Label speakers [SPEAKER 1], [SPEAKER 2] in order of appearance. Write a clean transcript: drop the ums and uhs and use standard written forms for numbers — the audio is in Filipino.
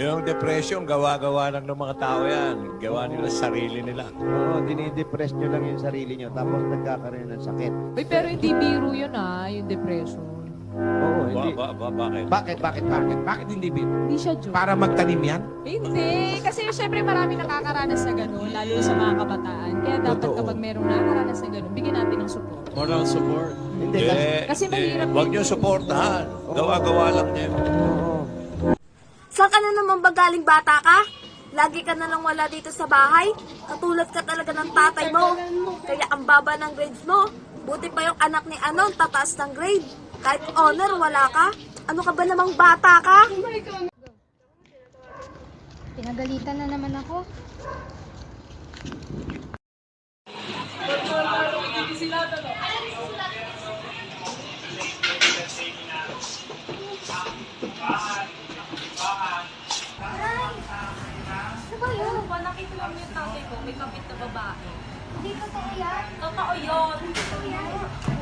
[SPEAKER 1] Yung depression, gawa-gawa lang ng mga tao yan. Gawa nila sa sarili nila.
[SPEAKER 2] Oo, dinidepress nyo lang yung sarili nyo, tapos nagkakaroon ng sakit.
[SPEAKER 3] Uy, pero hindi biro yun yung depression.
[SPEAKER 2] Oo, hindi.
[SPEAKER 1] Bakit?
[SPEAKER 4] Bakit hindi biro?
[SPEAKER 3] Hindi siya joke.
[SPEAKER 4] Para magtanim yan?
[SPEAKER 3] Hindi. Kasi syempre marami nakakaranas na gano'n, lalo sa mga kabataan. Kaya dapat
[SPEAKER 1] Totoo.
[SPEAKER 3] kapag merong nakakaranas na gano'n, bigyan natin ng support.
[SPEAKER 1] Moral support.
[SPEAKER 2] Hindi,
[SPEAKER 3] kasi mahirap
[SPEAKER 1] Huwag
[SPEAKER 3] yun
[SPEAKER 1] niyo
[SPEAKER 3] eh.
[SPEAKER 1] supportahan. Gawa-gawa lang niya.
[SPEAKER 2] Oo.
[SPEAKER 5] Saan ka na naman ba galing bata ka? Lagi ka na lang wala dito sa bahay? Katulad ka talaga ng tatay mo. Kaya ang baba ng grades mo. Buti pa yung anak ni Anon, tataas ng grade. Kahit honor, wala ka. Ano ka ba namang bata ka?
[SPEAKER 6] Pinagalitan na naman ako.
[SPEAKER 5] Ano ba yun? Nakita lang yung tatay ko, may kapit na babae.
[SPEAKER 6] Hindi totoo yan.
[SPEAKER 5] Totoo yun.
[SPEAKER 6] Totoo yan.